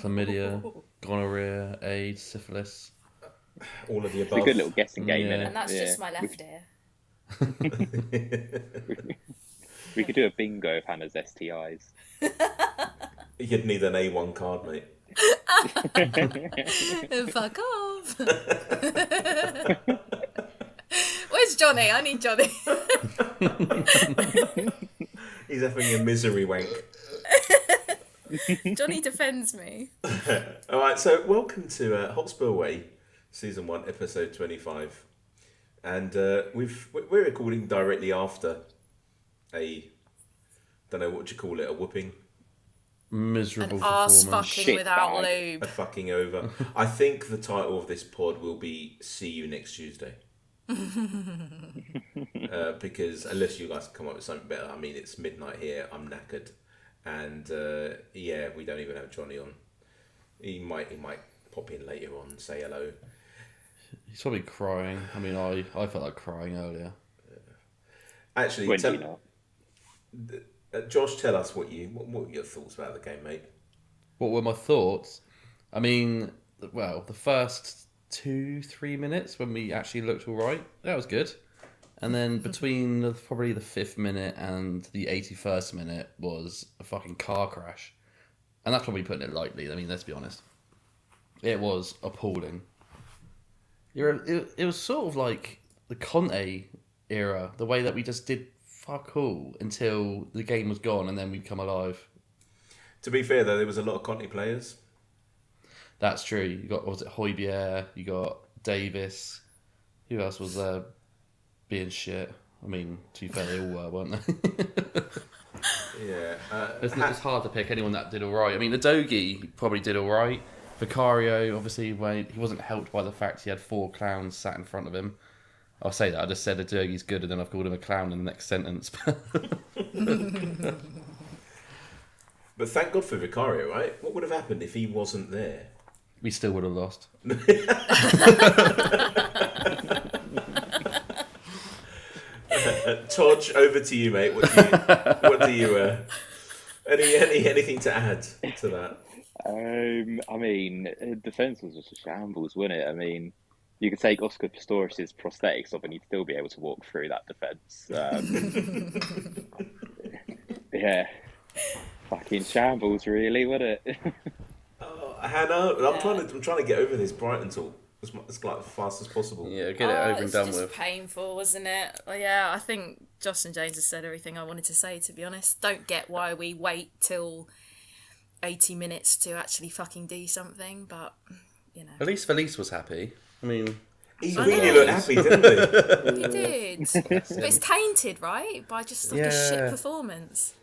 chlamydia, gonorrhea, AIDS, syphilis. All of the It's above. a good little guessing game, Yeah. innit? And that's just my left ear. We could do a bingo of Hannah's STIs. You'd need an A1 card, mate. Fuck off. Where's Johnny? I need Johnny. He's having a misery wank. Johnny defends me. All right, so welcome to Hotspur Way, Season 1, Episode 25. And we're recording directly after don't know what you call it, a whooping. Miserable An arse performance. fucking Shit without bag. lube. A fucking over. I think the title of this pod will be See You Next Tuesday. Because unless you guys come up with something better, I mean, it's midnight here, I'm knackered. And we don't even have Johnny on. He might pop in later on and say hello. He's probably crying. I mean, I felt like crying earlier. Actually, When do you not? Josh, tell us what were your thoughts about the game, mate? What were my thoughts? I mean, well, the first 2-3 minutes when we actually looked all right, that was good. And then between probably the 5th minute and the 81st minute was a fucking car crash. And that's probably putting it lightly. I mean, let's be honest. It was appalling. It was sort of like the Conte era, the way that we just did fuck all until the game was gone and then we'd come alive. To be fair, though, there was a lot of Conte players. That's true. You got, what was it, Højbjerg, you got Davis. Who else was there being shit? I mean, to be fair, they all were, weren't they? Yeah. It's hard to pick anyone that did all right. I mean, Udogie probably did all right. Vicario, obviously, he wasn't helped by the fact he had 4 clowns sat in front of him. I'll say that. I just said Udogie's good, and then I've called him a clown in the next sentence. But thank God for Vicario, right? What would have happened if he wasn't there? We still would have lost. Toj, over to you, mate. What do you anything to add to that? I mean, defence was just a shambles, wasn't it? I mean, you could take Oscar Pistorius' prosthetics off and he'd still be able to walk through that defence. Yeah. Fucking shambles, really, wasn't it? Hannah, I'm trying to get over this Brighton talk as like as fast as possible. Yeah, get it over and done It's with. just painful, wasn't it? Well, yeah, I think Josh and James have said everything I wanted to say, to be honest. Don't get why we wait till 80 minutes to actually fucking do something, but, you know. At least Felice was happy. I mean... He really looked happy, didn't he? He did. But it's tainted, right? By just like a shit performance.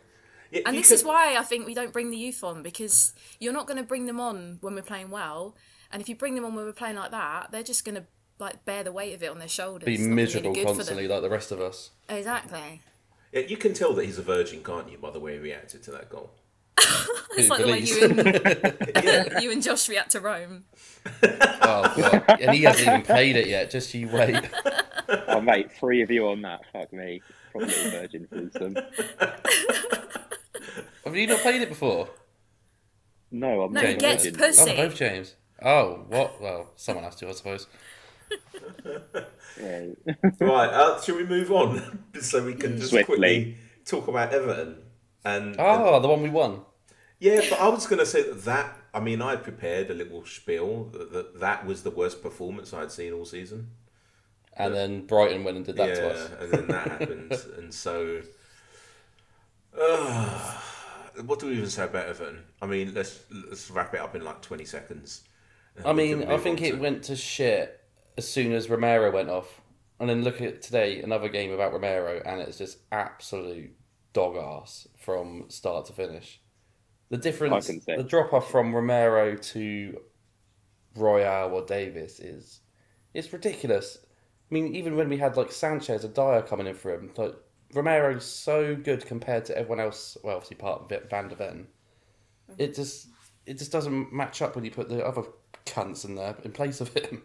Yeah, And this is why I think we don't bring the youth on, because you're not going to bring them on when we're playing well. And if you bring them on when we're playing like that, they're just going to like bear the weight of it on their shoulders. Be It's not miserable really good for constantly them. like the rest of us. Exactly. Yeah, you can tell that he's a virgin, can't you, by the way he reacted to that goal? It's like the way Felice. you and Josh react to Rome. Oh, God. And he hasn't even played it yet, just you wait. Oh, mate, 3 of you on that. Fuck me. Probably a virgin threesome. Have you not played it before? No, I'm No, not he a gets virgin. pussy. Oh, both James. Oh, what? Well, someone has to, I suppose. Yeah. Right, shall we move on so we can just Swiftly. quickly talk about Everton? And Oh, the one we won. yeah, but I was going to say that. I mean, I prepared a little spiel that was the worst performance I'd seen all season. And then Brighton went and did that to us. And then that happened, and so. What do we even say about Everton? I mean, let's wrap it up in like 20 seconds. I mean, I think it went to shit as soon as Romero went off. And then look at today, another game about Romero, and it's just absolute dog ass from start to finish. The difference, the drop off from Romero to Royale or Davis it's ridiculous. I mean, even when we had like Sanchez or Dyer coming in for him, like Romero's so good compared to everyone else. Well, obviously part of Van der Ven. It just doesn't match up when you put the other cunts in there in place of him.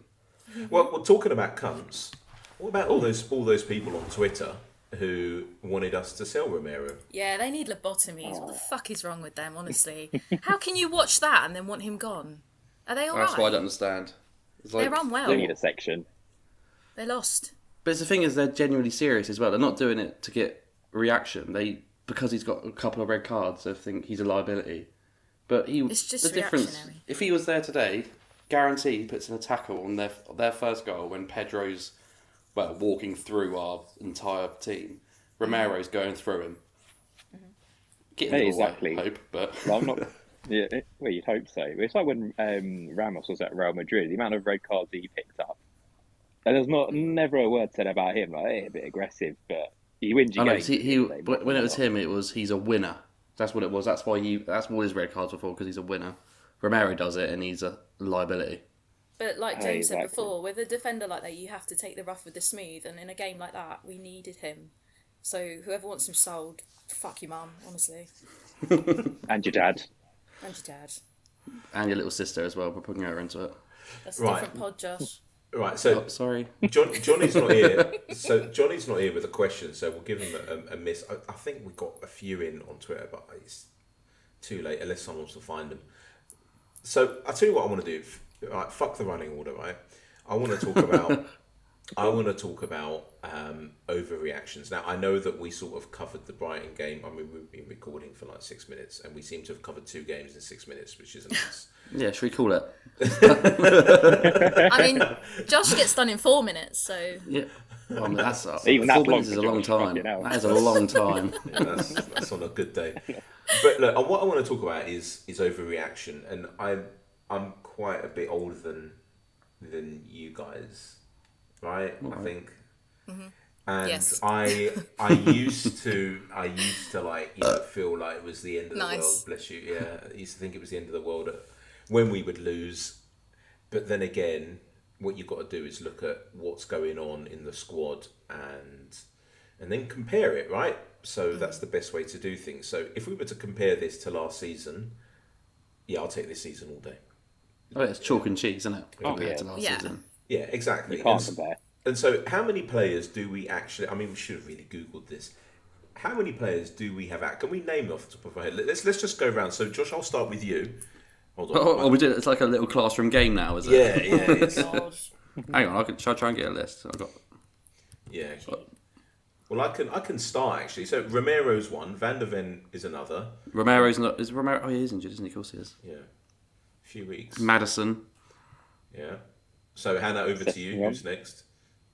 Well, we're talking about cunts. What about all those people on Twitter who wanted us to sell Romero. Yeah, they need lobotomies. What the fuck is wrong with them, honestly? How can you watch that and then want him gone? Are they alright? That's what I don't understand. It's like, they run well. They need a section. They lost. But the thing is, they're genuinely serious as well. They're not doing it to get reaction. Because he's got a couple of red cards, they think he's a liability. But It's just the difference. reactionary. If he was there today, guarantee he puts in a tackle on their first goal when Pedro's walking through our entire team. Romero's going through him. Getting the Exactly. ball, I hope, but Well, I'm not. Yeah, well, you'd hope so. It's like when Ramos was at Real Madrid. The amount of red cards he picked up, and there's never a word said about him. Like, a bit aggressive, but he wins your I game. know, when it was him, he's a winner. That's what it was. That's what his red cards were for, because he's a winner. Romero does it, and he's a liability. But like James said Exactly. before, with a defender like that, you have to take the rough with the smooth. And in a game like that, we needed him. So whoever wants him sold, fuck your mum, honestly. And your dad. And your dad. And your little sister as well, we're putting her into it. That's a Right. different pod, Josh. Right, so Oh, sorry. Johnny's not here. So Johnny's not here with a question, so we'll give him a miss. I think we got a few in on Twitter, but it's too late unless someone wants to find them. So I'll tell you what I want to do. Right, fuck the running order, right? I want to talk about overreactions. Now, I know that we sort of covered the Brighton game. I mean, we've been recording for like 6 minutes, and we seem to have covered 2 games in 6 minutes, which is a nice. Yeah, should we call it? I mean, Josh gets done in 4 minutes, so... Yeah. Well, I mean, that's Even 4 that's minutes long is a for long Josh, time. fucking hell. That is a long time. Yeah, that's on a good day. But look, what I want to talk about is overreaction, and I'm quite a bit older than you guys, right? I think. Mm-hmm. And Yes. I used to like feel like it was the end of the Nice. world. Bless you. Yeah, I used to think it was the end of the world when we would lose. But then again, what you've got to do is look at what's going on in the squad and then compare it, right? So that's the best way to do things. So if we were to compare this to last season, yeah, I'll take this season all day. Oh, it's chalk and cheese, isn't it? Compared yeah. to last Yeah. season. Yeah, exactly. You can't compare. And so, how many players do we actually? I mean, we should have really googled this. How many players do we have out? Can we name off the top of our head? Let's just go around. So, Josh, I'll start with you. Hold on. Oh, we did. It's like a little classroom game now, is it? Yeah, yeah, it's, God. Hang on, shall I try and get a list? I've got. yeah. Well, I can start actually. So Romero's one. Van der Ven is another. Romero's not. Is Romero? Oh, he is injured, isn't he? Of course he is. Yeah, a few weeks. Madison. Yeah. So Hannah, over to you. Yeah. Who's next?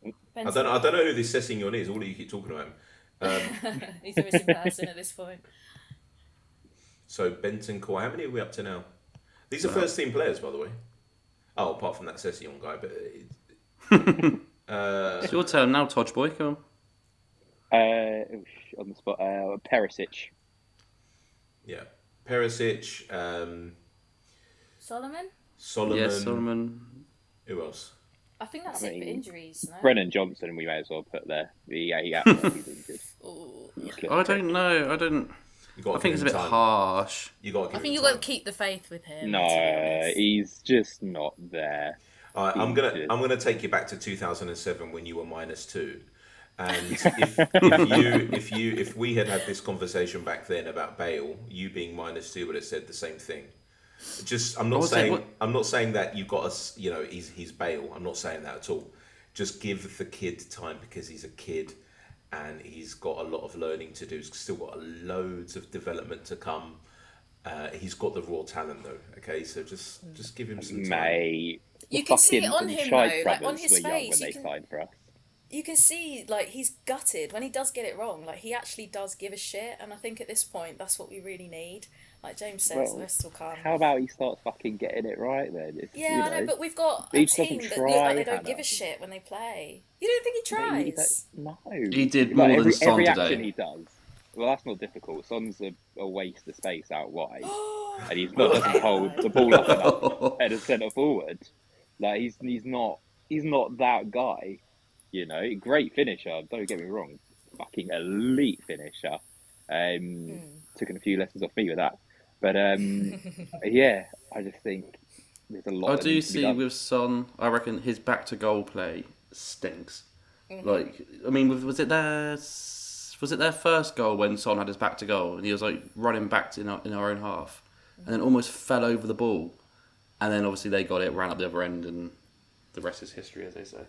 I Benson. don't know who this Sessignon is. All of you keep talking about him. He's a missing person at this point. So Benton Core. How many are we up to now? These are first team players, by the way. Oh, apart from that Sessignon guy, but. It's your turn now, Toj boy. Come on. On the spot, Perisic. Yeah, Perisic, Solomon? Solomon. Yes, Solomon. Who else? I think that's I it for mean, injuries, no? Brennan Johnson, we may as well put there. He absolutely injured. Ooh. I don't know. I don't. You got. I think it's a bit harsh. You got. I think you've got to keep the faith with him. to be No, honest. he's just not there. All right, I'm gonna take you back to 2007 when you were -2, and if we had this conversation back then about Bale, you being -2 would have said the same thing. Just I'm not saying that you got us. You know, he's Bale. I'm not saying that at all. Just give the kid time because he's a kid, and he's got a lot of learning to do. He's still got loads of development to come. He's got the raw talent though. Okay, so just give him some time. Mate, You can see it fucking on him, Shite though, like, on brothers his were young face, when you they can- signed for us. You can see, like, he's gutted. When he does get it wrong, like, he actually does give a shit. And I think at this point, that's what we really need. Like James says, Well, the rest will come. How about he starts fucking getting it right then? It's, Yeah, I know, but we've got a he just team doesn't that look like they try, don't give a Hannah. shit when they play. You don't think he tries? No. He did more than Son every today. action he does. Well, that's not difficult. Son's a waste of space out wide, and he's not doesn't hold the ball up enough at a centre forward. Like he's not that guy. You know, great finisher. Don't get me wrong, fucking elite finisher. Taking a few lessons off me with that, but yeah, I just think there's a lot. I that do needs to be see done. with Son. I reckon his back to goal play stinks. Like, I mean, was it there Was it their first goal when Son had his back to goal and he was like running back in our own half, and then almost fell over the ball, and then obviously they got it, ran up the other end, and the rest is history, as they say.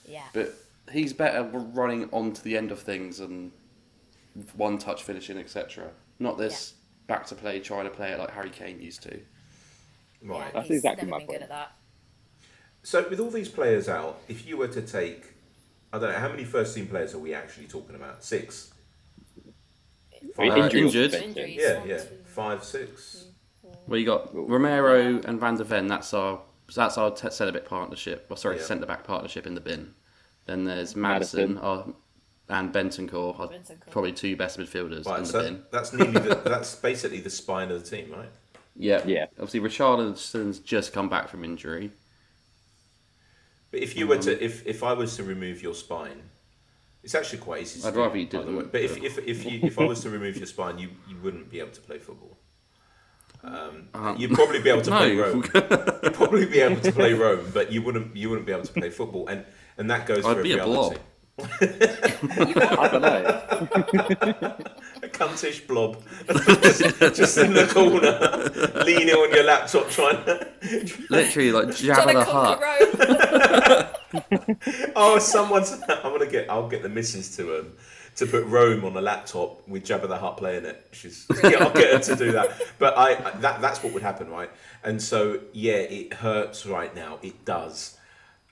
Yeah. But he's better running onto the end of things and one touch finishing, etc. Not this back to play, trying to play it like Harry Kane used to. Right. Yeah, That's he's exactly never my been point. good at that. So with all these players out, if you were to take, I don't know, how many first team players are we actually talking about? 6? Injured. Injuries. Yeah. 5, 6. Well, you got Romero and Van der Ven. That's our centre back partnership. Well, sorry, Yeah. centre back partnership in the bin. Then there's Maddison and Bentancur, are probably 2 best midfielders Right, in the so bin. that's basically the spine of the team, right? Yeah. Yeah. Obviously, Richarlison's just come back from injury. But if you were to, if I was to remove your spine, it's actually quite easy. I'd rather you by the way. didn't, But but- if I was to remove your spine, you wouldn't be able to play football. You'd probably be able to play Rome. You'd probably be able to play Rome, but you wouldn't be able to play football, and that goes for I'd be every a other blob. team. I don't know. A cuntish blob, just in the corner, leaning on your laptop, trying to. Literally, like Jabba Trying the to Hutt. conquer Rome. Oh, I'll get the missus to put Rome on a laptop with Jabba the Hutt playing it. I'll get her to do that. But that's what would happen, right? And so it hurts right now. It does.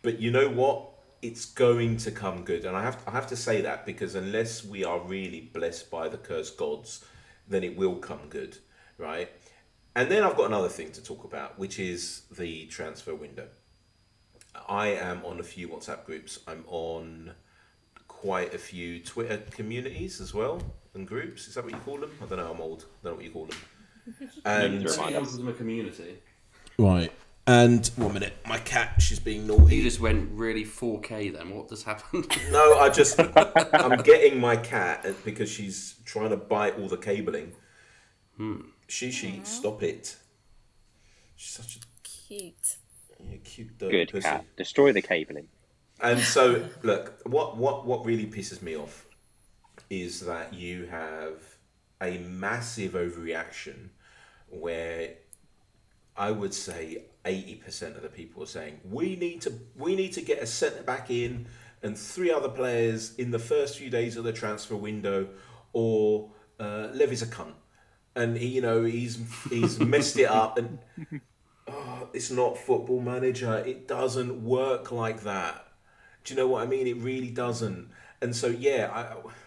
But you know what? It's going to come good, and I have to say that, because unless we are really blessed by the cursed gods, then it will come good, right? And then I've got another thing to talk about, which is the transfer window. I am on a few WhatsApp groups. I'm on quite a few Twitter communities as well, and groups. Is that what you call them? I don't know. I'm old. I don't know what you call them. And a community. right. And 1 minute, my cat, she's being naughty. You just went really 4K then. What just happened? No, I'm getting my cat because she's trying to bite all the cabling. She, stop it. She's such a Cute. cute dirty Good pussy. cat. Destroy the cabling. And so, look, what really pisses me off is that you have a massive overreaction where I would say 80% of the people are saying we need to get a centre back in and 3 other players in the first few days of the transfer window, or Levy's a cunt, and he's messed it up, and it's not Football Manager. It doesn't work like that. Do you know what I mean? It really doesn't. And so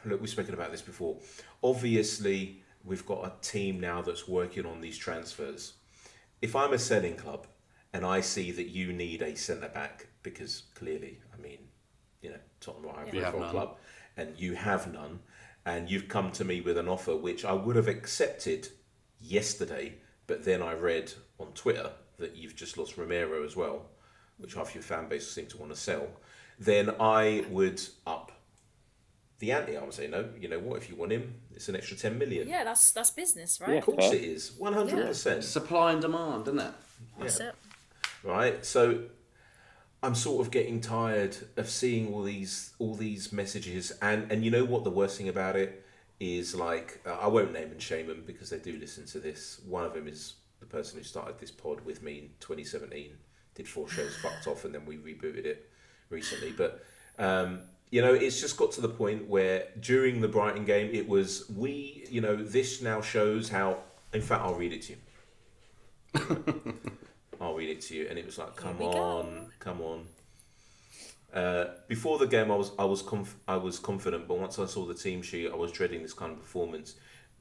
look, we've spoken about this before. Obviously, we've got a team now that's working on these transfers. If I'm a selling club and I see that you need a centre back, because clearly, Tottenham are a football club, and you have none, and you've come to me with an offer which I would have accepted yesterday, but then I read on Twitter that you've just lost Romero as well, which half your fan base seem to want to sell, then I would up the ante. I would say, no, you know what, if you want him, it's an extra 10 million. Yeah, that's business, right? Yeah. Of course it is, 100%. Supply and demand, isn't it? That's it. Right, so I'm sort of getting tired of seeing all these messages, and you know what the worst thing about it is, like, I won't name and shame them because they do listen to this. One of them is the person who started this pod with me in 2017, did 4 shows, fucked off, and then we rebooted it recently. But it's just got to the point where during the Brighton game, it was this now shows how. In fact, I'll read it to you. I'll read it to you, and it was like, come on. Before the game, I was confident, but once I saw the team sheet, I was dreading this kind of performance.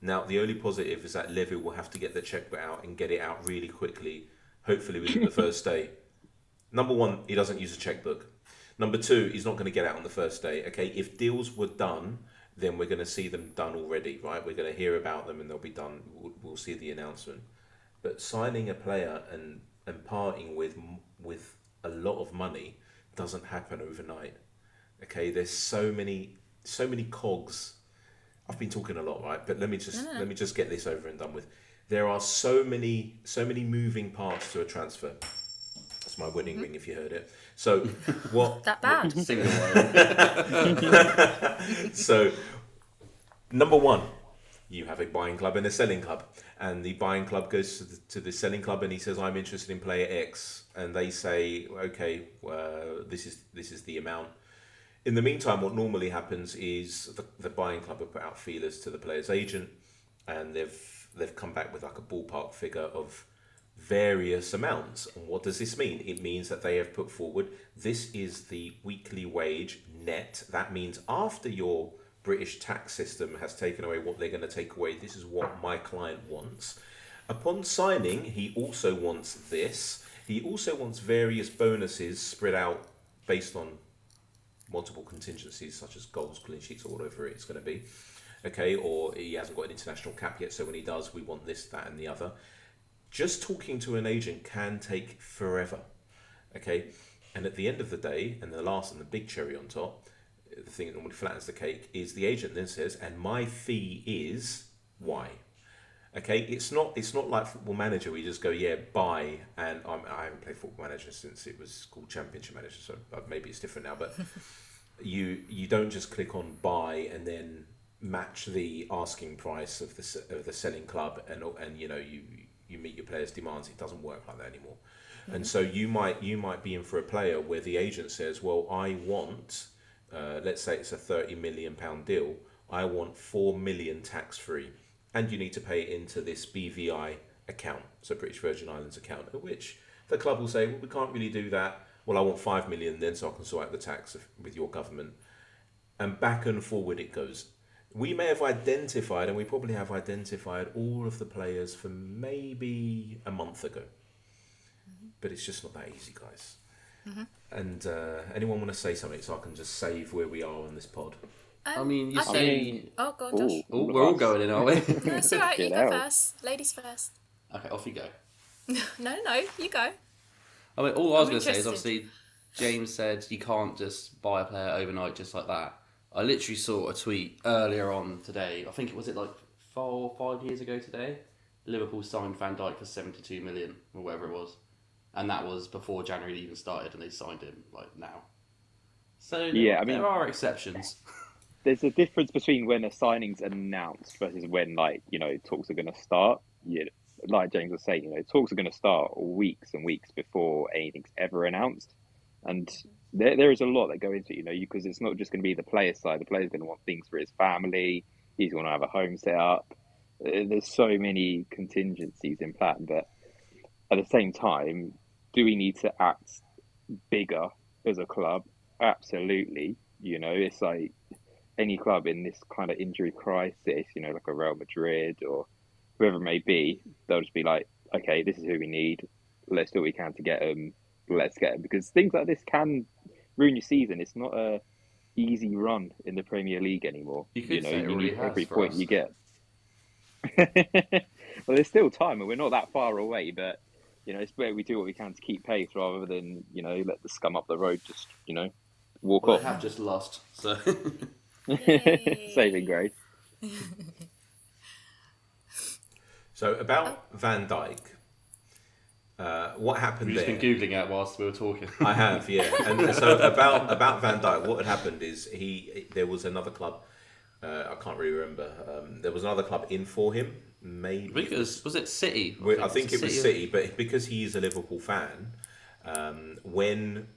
Now, the only positive is that Levy will have to get the checkbook out and get it out really quickly, hopefully within the first day. Number 1, he doesn't use a checkbook. Number 2, he's not going to get out on the first day. Okay, if deals were done, then we're going to see them done already, right? We're going to hear about them and they'll be done. We'll see the announcement. But signing a player and parting with a lot of money doesn't happen overnight. Okay, there's so many cogs. I've been talking a lot, right? But let me just get this over and done with. There are so many moving parts to a transfer. That's my wedding ring, if you heard it. So what? That bad? Single word. So Number one, you have a buying club and a selling club, and the buying club goes to the selling club and he says, I'm interested in player X, and they say, okay, this is the amount. In the meantime, what normally happens is the buying club will put out feelers to the player's agent, and they've come back with like a ballpark figure of various amounts. And what does this mean? It means that they have put forward, this is the weekly wage net. That means after your British tax system has taken away what they're going to take away, this is what my client wants. Upon signing, he also wants this. He also wants various bonuses spread out based on multiple contingencies, such as goals, clean sheets, or whatever it's going to be. Okay, or he hasn't got an international cap yet, so when he does, we want this, that, and the other. Just talking to an agent can take forever. Okay, and at the end of the day, and the last and the big cherry on top, the thing that normally flattens the cake, is the agent then says, and my fee is Y. Okay, it's not like Football Manager where you just go, yeah, buy, and I haven't played Football Manager since it was called Championship Manager, so maybe it's different now, but you don't just click on buy and then match the asking price of the selling club and you know you meet your players' demands. It doesn't work like that anymore. Mm-hmm. And so you might be in for a player where the agent says, well, I want let's say it's a £30 million deal, I want 4 million tax free, and you need to pay it into this BVI account, so British Virgin Islands account, at which the club will say, well, we can't really do that. Well, I want 5 million then, so I can sort out the tax with your government. And back and forward it goes. We may have identified, and we probably have identified, all of the players for maybe a month ago. Mm-hmm. But it's just not that easy, guys. Mm-hmm. And anyone want to say something so I can just save where we are on this pod? I mean, you say... Oh, go on, Josh. We're all going in, aren't we? No, it's all right. You go first. Ladies first. Okay, off you go. No, you go. I mean, all I was going to say is obviously James said you can't just buy a player overnight just like that. I literally saw a tweet earlier on today. I think it was like 4 or 5 years ago today. Liverpool signed Van Dijk for 72 million or whatever it was, and that was before January even started, and they signed him like now. So yeah, there are exceptions. There's a difference between when a signing's announced versus when talks are going to start. Yeah, like James was saying, talks are going to start weeks and weeks before anything's ever announced, and there is a lot that go into it, because it's not just going to be the player side. The player's going to want things for his family. He's going to have a home set up. There's so many contingencies in plan, but at the same time, do we need to act bigger as a club? Absolutely. It's like any club in this kind of injury crisis, like a Real Madrid or whoever it may be, they'll just be like, okay, this is who we need. Let's do what we can to get them. Let's get them. Because things like this can ruin your season. It's not a easy run in the Premier League anymore. You need every point you get. Well, there's still time, and we're not that far away, but it's where we do what we can to keep pace rather than let the scum up the road just walk off. I have just lost, so saving grace. So about Van Dijk, what happened there? You've just been googling it whilst we were talking. I have, yeah. And so about Van Dijk, what had happened is there was another club. I can't really remember. There was another club in for him. Maybe because was it City? I think it was City, but because he is a Liverpool fan, when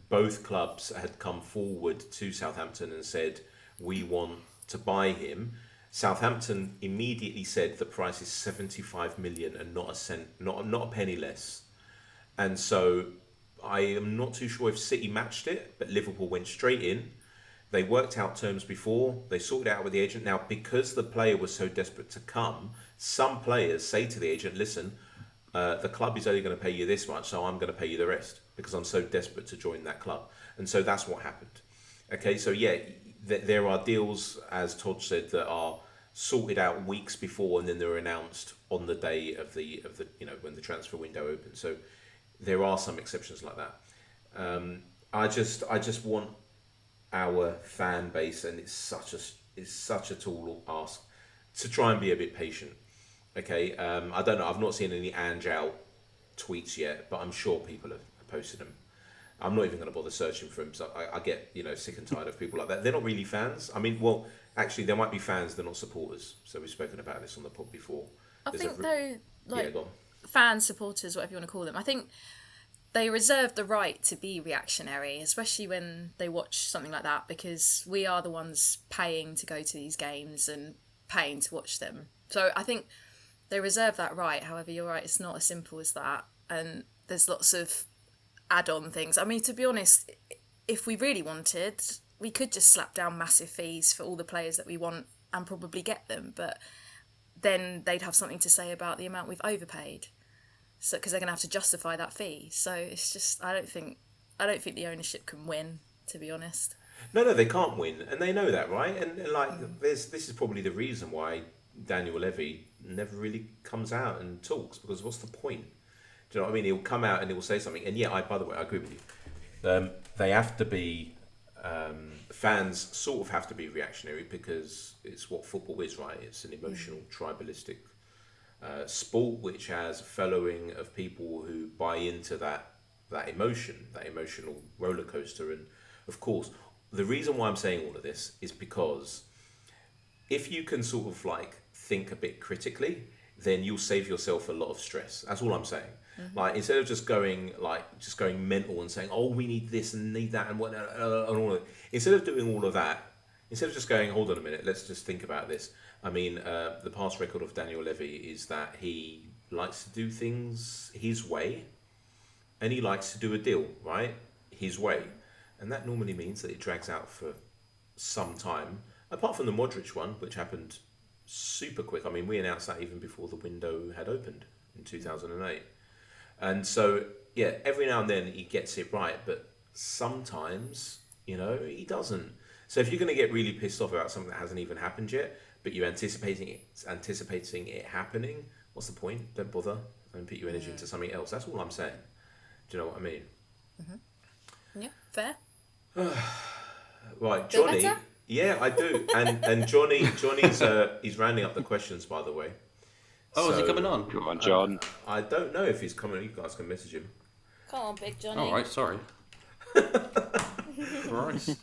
both clubs had come forward to Southampton and said we want to buy him, Southampton immediately said the price is 75 million and not a cent, not a penny less. And so I am not too sure if City matched it, but Liverpool went straight in. They worked out terms before, they sorted it out with the agent. Now, because the player was so desperate to come, some players say to the agent, listen, the club is only going to pay you this much, so I'm going to pay you the rest because I'm so desperate to join that club. And so that's what happened. Okay, so yeah, there are deals, as Toj said, that are sorted out weeks before and then they're announced on the day of the when the transfer window opens. So there are some exceptions like that. I just want our fan base, and it's such a tall ask, to try and be a bit patient. Okay, I don't know. I've not seen any Ange out tweets yet, but I'm sure people have posted them. I'm not even going to bother searching for him. So I get, sick and tired of people like that. They're not really fans. I mean, well, actually, there might be fans. They're not supporters. So we've spoken about this on the pod before. I think though, like go on. fans, supporters, whatever you want to call them, I think they reserve the right to be reactionary, especially when they watch something like that, because we are the ones paying to go to these games and paying to watch them. So I think they reserve that right. However, you're right, it's not as simple as that. And there's lots of add-on things. I mean, to be honest, if we really wanted, we could just slap down massive fees for all the players that we want and probably get them. But then they'd have something to say about the amount we've overpaid. So, because they're going to have to justify that fee. So it's just, I don't think the ownership can win, to be honest. No, they can't win, and they know that, right? And like, this is probably the reason why Daniel Levy never really comes out and talks, because what's the point? Do you know what I mean? He'll come out and he'll say something, and yeah, by the way, I agree with you. They have to be, fans sort of have to be reactionary, because it's what football is, right? It's an emotional, tribalistic sport which has a following of people who buy into that emotional roller coaster. And of course, the reason why I'm saying all of this is because if you can sort of like think a bit critically, then you'll save yourself a lot of stress. That's all I'm saying. Like, instead of just going mental and saying, oh, we need this and need that and what and all of it. Instead of doing all of that, instead of just going, hold on a minute, let's just think about this. I mean, the past record of Daniel Levy is that he likes to do things his way, and he likes to do a deal, right? His way. And that normally means that it drags out for some time, apart from the Modric one, which happened super quick. I mean, we announced that even before the window had opened in 2008. And so, yeah, every now and then he gets it right, but sometimes, he doesn't. So if you're going to get really pissed off about something that hasn't even happened yet, but you're anticipating it happening, what's the point? Don't bother and put your energy into something else. That's all I'm saying. Do you know what I mean? Yeah, fair. Right, Johnny. Yeah, I do. And Johnny's he's rounding up the questions, by the way. Oh, is he coming on? Come on, John. I don't know if he's coming. You guys can message him. Come on, big Johnny. All right, sorry. Christ.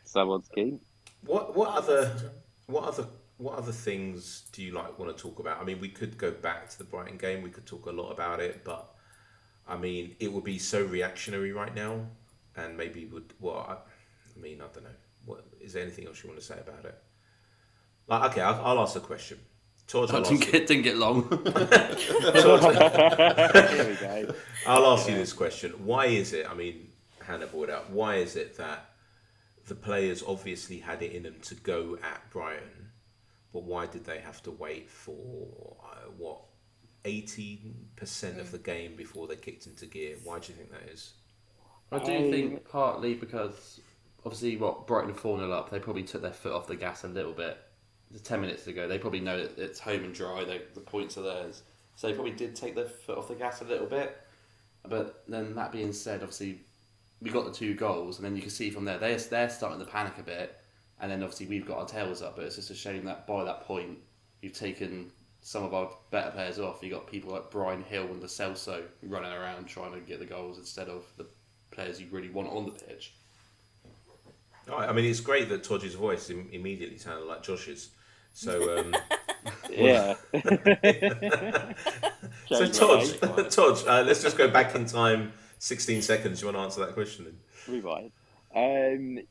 Someone's keen. What other things do you want to talk about? I mean, we could go back to the Brighton game. We could talk a lot about it, but I mean, it would be so reactionary right now, and maybe would. Well, I mean, I don't know. What is there anything else you want to say about it? Like, okay, I'll ask a question. Toj, didn't get long. Here we go. I'll ask you this question. Why is it? I mean, Hannah brought it up. Why is it that the players obviously had it in them to go at Brighton, but why did they have to wait for 80% of the game before they kicked into gear? Why do you think that is? I do think partly because obviously Brighton 4-0 up, they probably took their foot off the gas a little bit. 10 minutes ago, they probably know that it's home and dry, the points are theirs. So they probably did take their foot off the gas a little bit. But then that being said, obviously we got the 2 goals, and then you can see from there they're starting to panic a bit, and then obviously we've got our tails up. But it's just a shame that by that point you've taken some of our better players off. You got people like Brian Hill and Lo Celso running around trying to get the goals instead of the players you really want on the pitch. I mean, it's great that Todge's voice immediately sounded like Josh's. So, yeah. So, Toj, let's just go back in time 16 seconds. You want to answer that question then? Rewind.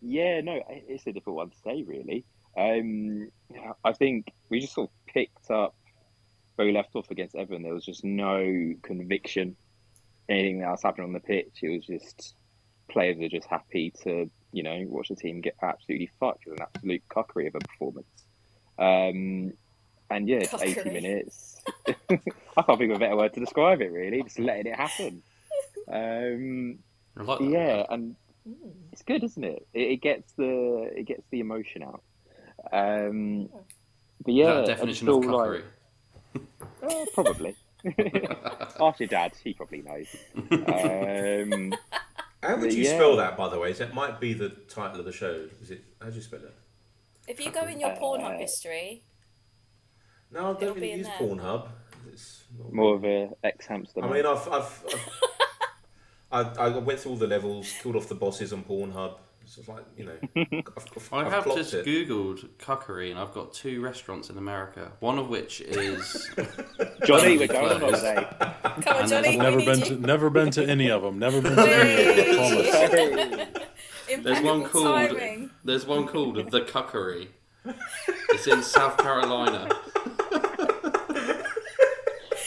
Yeah, no, it's a difficult one to say, really. I think we just sort of picked up where we left off against Everton. There was just no conviction in anything that was happening on the pitch. It was just players were just happy to, watch the team get absolutely fucked with an absolute cuckery of a performance. And yeah, it's 80 minutes. I can't think of a better word to describe it, really. Just letting it happen. I like that yeah, and it's good, isn't it? It gets the emotion out. But yeah, is that a definition of cuckery? Probably. Ask your dad; he probably knows. How would you spell that, by the way? That might be the title of the show. How do you spell it? If you go in your Pornhub history... No, I don't really use Pornhub. It's more of a ex-hamster. I mean, I went through all the levels, killed off the bosses on Pornhub. It's just like, you know, I have just it. Googled Cuckery, and I've got 2 restaurants in America. One of which is Johnny, we're going on holiday. Come on, Johnny. Never been to any of them. Never been to any of them. I promise. There's one called The Cuckery. It's in South Carolina.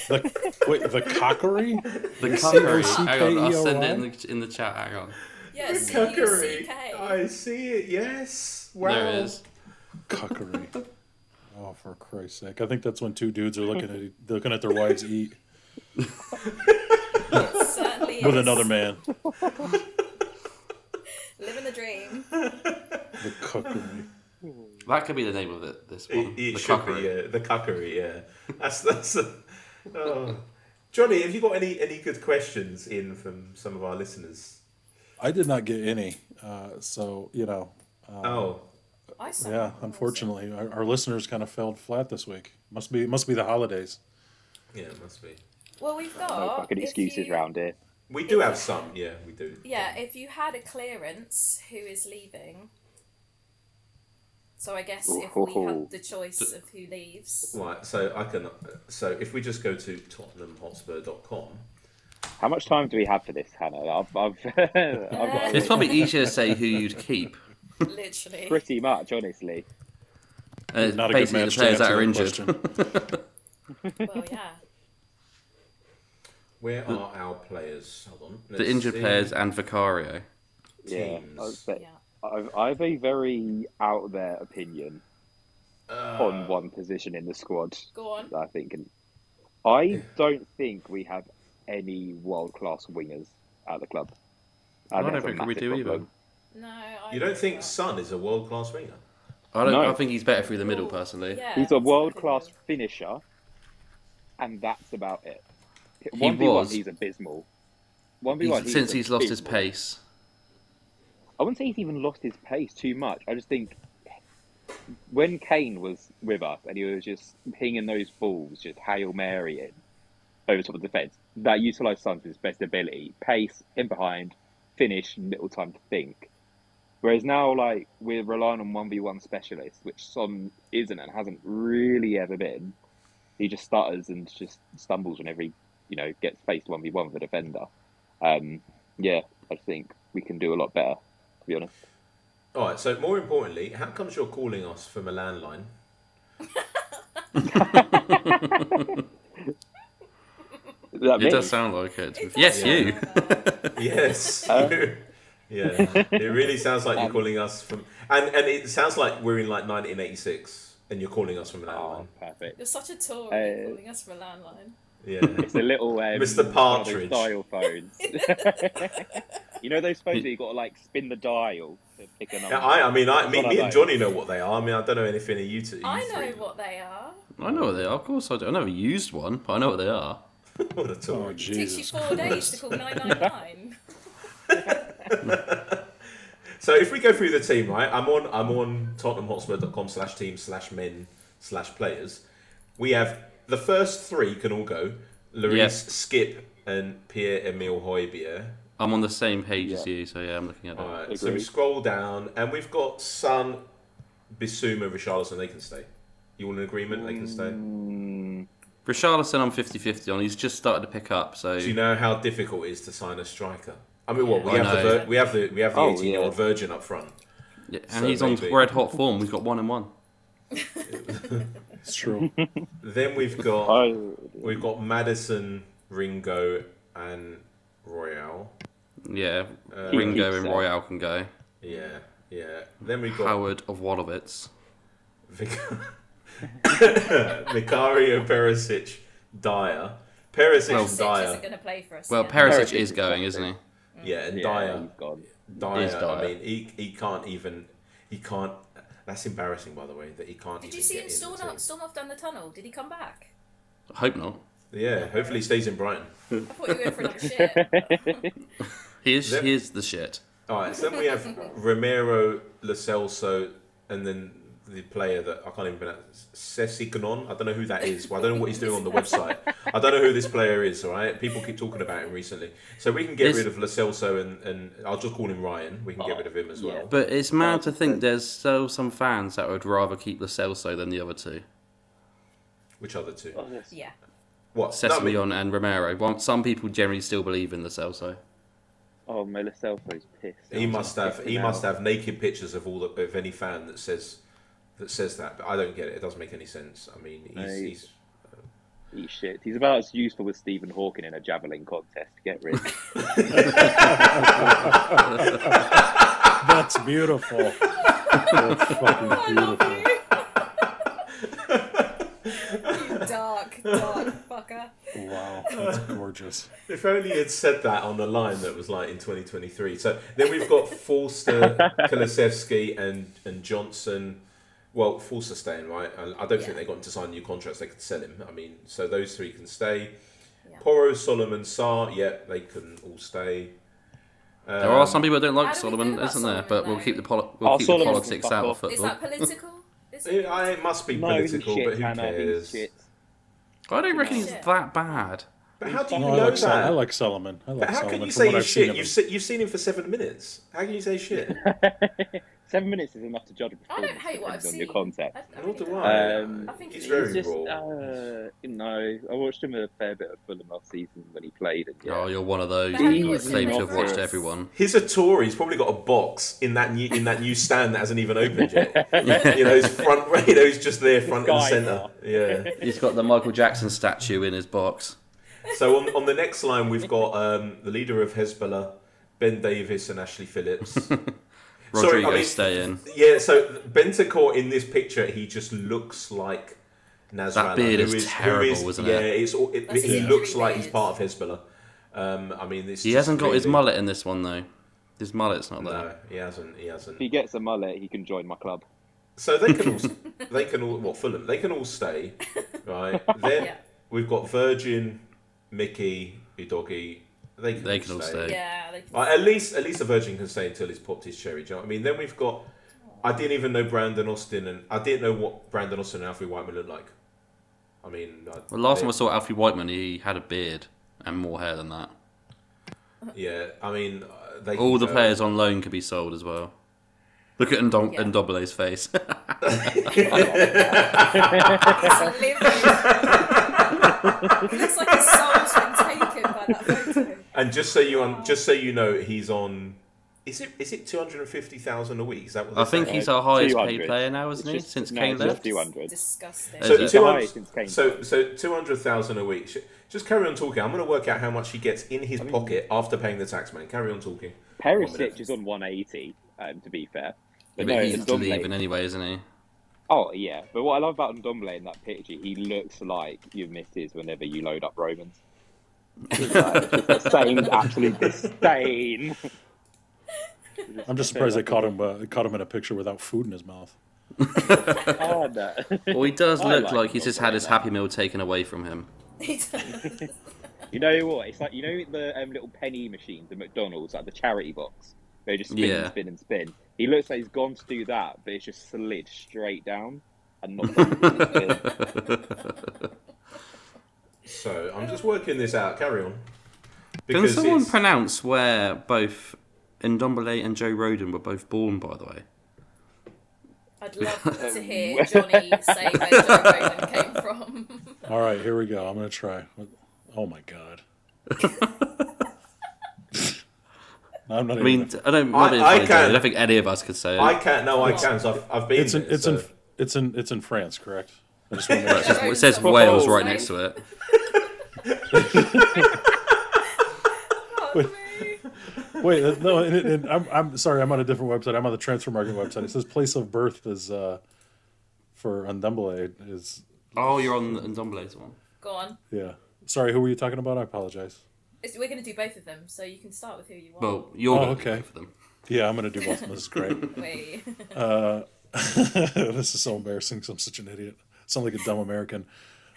The Cuckery? The Cuckery. Hang on, I'll send it in the chat. Hang on. Yes, Cuckery. C-U-C-K. I see it. Yes. Wow. There it is. Cuckery. Oh, for Christ's sake! I think that's when 2 dudes are looking at their wives eat Certainly with is. another man. Living the dream. The Cuckery. That could be the name of it. This one. It The should Cuckery. be, the Cuckery. Yeah. That's. Oh. Johnny, have you got any good questions in from some of our listeners? I did not get any, so you know. Yeah, unfortunately, our listeners kind of fell flat this week. Must be the holidays. Yeah, it must be. Well, we've got No fucking excuses round here. We do have some. Yeah, we do. Yeah, if you had a clearance, who is leaving? So I guess if we had the choice of who leaves. Right, so I can. So if we just go to TottenhamHotspur.com. How much time do we have for this, Hannah? I've got It's probably easier to say who you'd keep. Literally. pretty much, honestly. Not a good Basically, the match to players that answer are that injured. question. Well, yeah. Where are our players? Hold on. The injured players and Vicario. Yeah, Teams. I have a very out there opinion on one position in the squad. Go on. I think, and I don't think we have any world-class wingers at the club. I don't think we do either. No, You don't think Son is a world-class winger? I think he's better through the middle, personally. Yeah, He's a world-class finisher, and that's about it. 1v1, he's abysmal. 1v1, Since he's lost his pace. I wouldn't say he's even lost his pace too much. I just think when Kane was with us and he was just pinging those balls, just Hail Mary in over top of the defence, that utilised Son to his best ability. Pace, in behind, finish, little time to think. Whereas now, like, we're relying on 1v1 specialists, which Son isn't and hasn't really ever been. He just stutters and just stumbles whenever he, gets faced 1v1 with a defender. I think we can do a lot better, to be honest. All right, so more importantly, how comes you're calling us from a landline? It does sound like it. Yes, you. Yes. You. Yeah. It really sounds like you're calling us from... And it sounds like we're in, like, 1986, and you're calling us from a landline. Oh, perfect. You're such a Tory calling us from a landline. Yeah. It's a little... Mr. Partridge. Dial phones. You know those phones that you got to, like, spin the dial to pick a number? Yeah, me and Johnny know what they are. I mean, I don't know anything of you two. I know what they are. I know what they are. Of course I do. I've never used one, but I know what they are. What a Tory. Oh, It takes you Jesus 4 days to call 999. So if we go through the team, right? I'm on TottenhamHotspur.com/team/men/players. We have the first 3 can all go. Lloris, Yeah. Skip, and Pierre-Emile Højbjerg. I'm on the same page as you, so yeah, I'm looking at that. Alright, so we scroll down, and we've got Son, Bissouma, Richarlison. They can stay. You all in agreement? They can stay. Richarlison, I'm 50-50 on. He's just started to pick up, so... Do you know how difficult it is to sign a striker? I mean, what we I have know. we have the 18-year-old virgin up front. Yeah, and So he's on maybe- red hot form. We've got 1 and 1. It's true. Then we've got Maddison, Ringo, and Royale. Yeah, Ringo and so. Royale can go. Yeah. Then we've got Howard of Wolowitz. Vicario, Perisic, Dyer. Perisic and Perisic Dyer. isn't going to play for us. Well, yet. Perisic is going, isn't he? Yeah, and Yeah, Dyer. he's gone. Is Dyer. Dyer. I mean, he can't. That's embarrassing, by the way, that he can't. Did even you see get him in the storm team. off down the tunnel? Did he come back? I hope not. Yeah, hopefully he stays in Brighton. I thought you were in for another shit. He is the shit. All right, so then we have Romero, Lo Celso, and then the player that I can't even pronounce, Sessegnon. I don't know who that is. Well, I don't know what he's doing on the website. I don't know who this player is. All right, people keep talking about him recently. So we can get rid of Lo Celso and I'll just call him Ryan. We can get rid of him as well. But it's mad to think there's still some fans that would rather keep Lo Celso than the other two. Which other two? Yeah. What? Sessegnon and Romero. Some people generally still believe in Lo Celso. Oh, Lo Celso's pissed. He must have naked pictures of of any fan that says that. But I don't get it. It doesn't make any sense. I mean, he's shit. He's about as useful as Stephen Hawking in a javelin contest. Get rid. That's beautiful. That's fucking beautiful. You dark fucker. Wow, that's gorgeous. If only you'd said that on the line that was like in 2023. So then we've got Forster, Kulusevski, and Johnson. Well, Forster's staying, right? I don't think they got him to sign new contracts. They could sell him. I mean, so those three can stay. Yeah. Porro, Solomon, Sarr, they can all stay. There are some people that don't like Solomon, isn't there? But we'll keep the politics out of football. Is that political? It must be political, but who cares? I don't reckon he's that bad. But how do you know that? I like Solomon. But how can you say he's shit? You've seen him for 7 minutes. How can you say shit? 7 minutes is enough to judge a performance. I don't hate what I've seen. On your context. Nor do I. I think he's very raw. I watched him a fair bit of Fulham last season when he played. And, Oh, you're one of those. You claim to have watched everyone. He's a tour. He's probably got a box in that new stand that hasn't even opened yet. His front. He's just there, front and centre. Yeah. He's got the Michael Jackson statue in his box. So on the next line, we've got the leader of Hezbollah, Ben Davies and Ashley Phillips. Rodrigo staying. Yeah, so Bentancur in this picture, he just looks like Nasrallah. That beard is terrible, isn't it? Yeah, he looks like he's part of Hezbollah. I mean, he hasn't got his mullet in this one though. His mullet's not there. No, he hasn't. If he gets a mullet, he can join my club. So they can all Fulham. They can all stay, right? Then we've got Virgin, Mickey, Udogie. They can all stay. Yeah, they can at least the Virgin can stay until he's popped his cherry. Do you know what I mean? Then we've got. I didn't even know Brandon Austin, and I didn't know what Brandon Austin and Alfie Whiteman looked like. I mean, last time I saw Alfie Whiteman, he had a beard and more hair than that. Yeah, I mean, all the players on loan could be sold as well. Look at Ndombele's face. It looks like his soul's been taken by that photo. And just so you know, he's on. Is it 250,000 a week? Is that what I think he's our highest paid player now, isn't he? Since Kane left. 200. Disgusting. So 200,000 a week. Just carry on talking. I'm going to work out how much he gets in his pocket after paying the tax man. Carry on talking. Perisic is on 180. To be fair, but he's leaving anyway, isn't he? Oh yeah, but what I love about Ndombele in that picture, he looks like your missus whenever you load up Romans. It's just the same, absolute disdain. I'm just surprised they caught him in a picture without food in his mouth. Oh, no. Well, he does look like he's just had his Happy Meal taken away from him. You know what? It's like, you know the little penny machines at McDonald's, like the charity box? They just spin and spin and spin. He looks like he's gone to do that, but it's just slid straight down and not. So I'm just working this out. Carry on. Can someone pronounce where both Ndombele and Joe Rodon were both born? By the way, I'd love to hear Johnny say where Joe Rodon came from. All right, here we go. I'm going to try. Oh my god. I don't think any of us could say it. I can't. No, I can. So I've been. It's in France, correct? It says Wales right next to it. Wait, no. I'm sorry. I'm on a different website. I'm on the transfer market website. It says place of birth is for Ndombele is. Oh, you're on Ndombele's one. Go on. Yeah. Sorry, who were you talking about? I apologize. We're going to do both of them, so you can start with who you want. Well, you're going to do both of them. Yeah, I'm going to do both of them. This is great. Wait. This is so embarrassing because I'm such an idiot. I sound like a dumb American.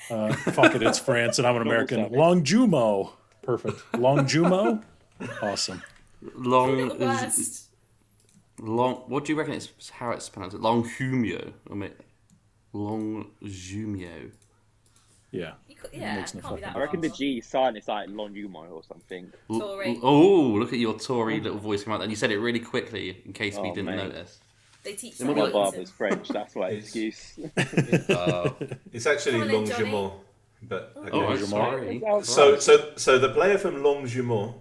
Fuck it, it's France and I'm an American. Longjumo. Perfect. Longjumo? Awesome. What do you reckon it's how it's pronounced? Longjumio. Longjumio. Yeah. Makes no I reckon the G sign is like Lonjumo or something. Tory. Oh, look at your Tory little voice come out. And you said it really quickly in case we didn't notice. They teach my barber's French. That's why excuse. It's actually Longjumeau, but okay. Sorry. So the player from Longjumeau,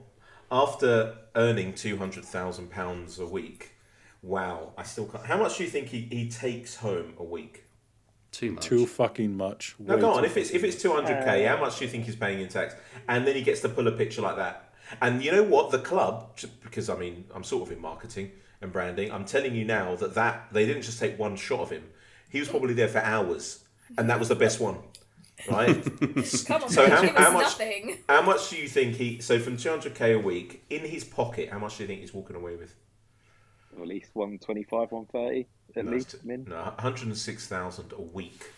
after earning £200,000 a week, wow! I still can't. How much do you think he takes home a week? Too much. Too fucking much. No, go on. If it's 200k, how much do you think he's paying in tax? And then he gets to pull a picture like that. And you know what? The club, because I mean, I'm sort of in marketing and branding. I'm telling you now that they didn't just take one shot of him. He was probably there for hours, and that was the best one, right? Come on, so how much do you think he? So from 200k a week in his pocket, how much do you think he's walking away with? At least 125, 130 at least. No, 106,000 a week.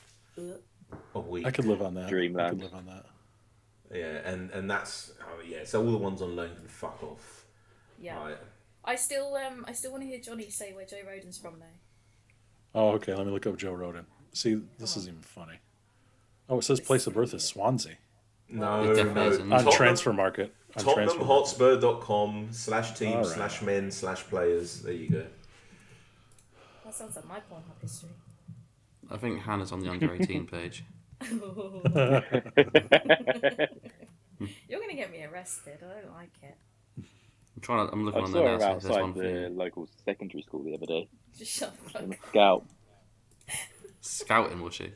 A week. I could live on that. Dreamland. I could live on that. Yeah, and that's So all the ones on loan can fuck off. Yeah. Right. I still want to hear Johnny say where Joe Roden's from though. Oh, okay. Let me look up Joe Roden. See, this is even funny. Oh, it says place of birth is Swansea. No. On Transfer Market. TottenhamHotspur.com/teams/men/players. There you go. That sounds like my Pornhub history. I think Hannah's on the under 18 page. You're going to get me arrested. I don't like it. I'm looking I on saw there her now. outside the local secondary school the other day. Just shut the fuck up. Scout. Scouting, was she?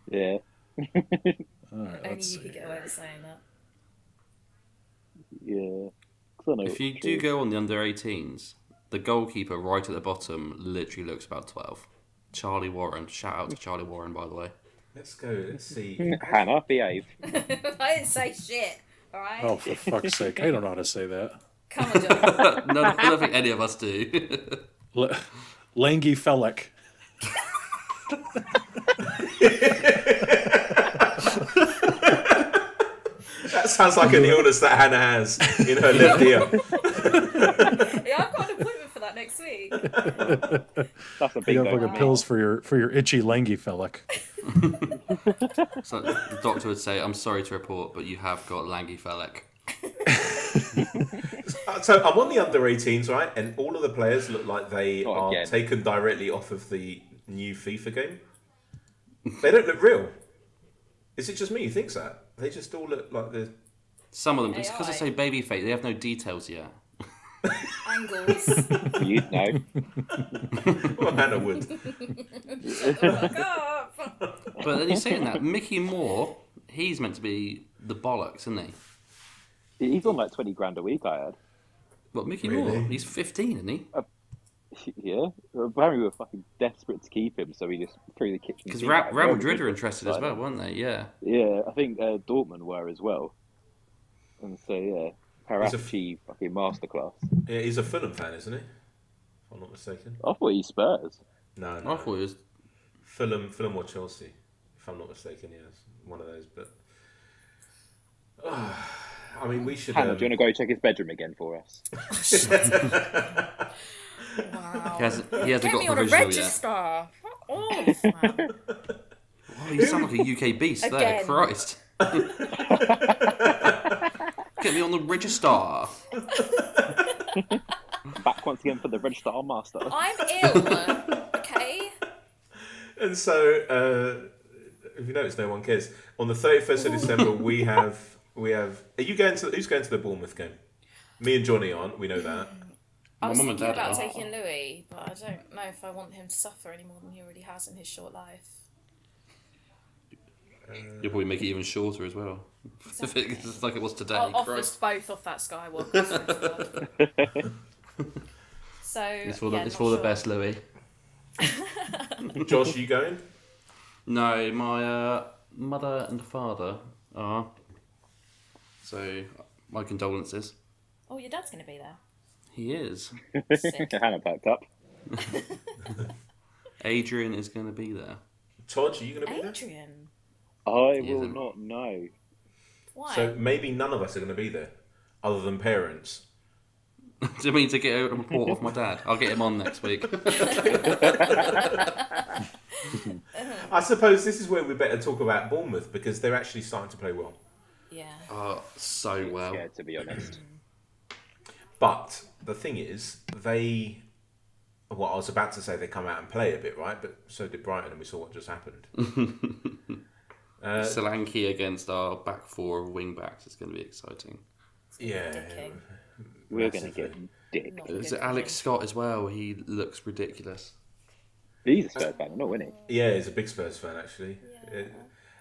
Yeah. Alright, Only you could get away with saying that. Yeah. If you do go on the under 18s, the goalkeeper right at the bottom literally looks about 12. Charlie Warren. Shout out to Charlie Warren, by the way. Let's go. Let's see. Hannah, behave. I didn't say shit. All right. Oh, for fuck's sake! I don't know how to say that. Come on, John. No, I don't think any of us do. Langy Felek. That sounds like an illness that Hannah has in her left ear. Yeah, I've got an appointment for that next week. That's a big You got fucking pills for your itchy Langy Felek. So the doctor would say, "I'm sorry to report, but you have got Langy Felek." So I'm on the under 18s, right? And all of the players look like they are taken directly off of the new FIFA game. They don't look real. Is it just me who thinks that? They just all look like the... Some of them, it's because they say baby face, they have no details yet. Angles. You'd know. Well, Hannah would. Shut the fuck up. But then you're saying that, Mickey Moore, he's meant to be the bollocks, isn't he? He's on like 20 grand a week, I heard. What, Mickey Really? Moore? He's 15, isn't he? Yeah. Apparently we were fucking desperate to keep him, so we just threw the kitchen. Because Real Madrid are interested as well, weren't they? Yeah. Yeah, I think Dortmund were as well. And so, yeah, Parachi fucking masterclass. Yeah, he's a Fulham fan, isn't he? If I'm not mistaken. I thought he's Spurs. No. I thought it was... Fulham or Chelsea, if I'm not mistaken, yes. One of those, but... I mean, we should... Hannah, do you want to go check his bedroom again for us? Wow. He hasn't Get got me on a provisional register. yet. Fuck off, man. Oh, you sound like a UK beast there, Again. Christ. Get me on the register. Back once again for the Registrar Master. I'm ill, okay? And so, if you notice, no one cares. On the 31st of December, we have. Are you going to? Who's going to the Bournemouth game? Me and Johnny aren't. We know that. I was mum and thinking dad about are. taking Louis, but I don't know if I want him to suffer any more than he already has in his short life. You'll probably make it even shorter as well. Exactly. It's like it was today. I'll off us Christ. both off that Skywalker. So It's for yeah, the best, Louis. Josh, you going? No, my mother and father are. So, my condolences. Oh, your dad's going to be there. He is. Sick. Hannah backed up. Adrian is going to be there. Toj, are you going to be there? Adrian. I will not know. Why? So maybe none of us are going to be there, other than parents. Do you mean to get a report off my dad? I'll get him on next week. I suppose this is where we better talk about Bournemouth because they're actually starting to play well. Yeah. Oh, so well. Yeah, to be honest. But the thing is, well, I was about to say they come out and play a bit, right? But so did Brighton, and we saw what just happened. Solanke against our back four of wing backs is going to be exciting. Yeah. We're going to get dick. Is it Alex Scott as well? He looks ridiculous. He's a Spurs fan, not winning. Yeah, he's a big Spurs fan, actually.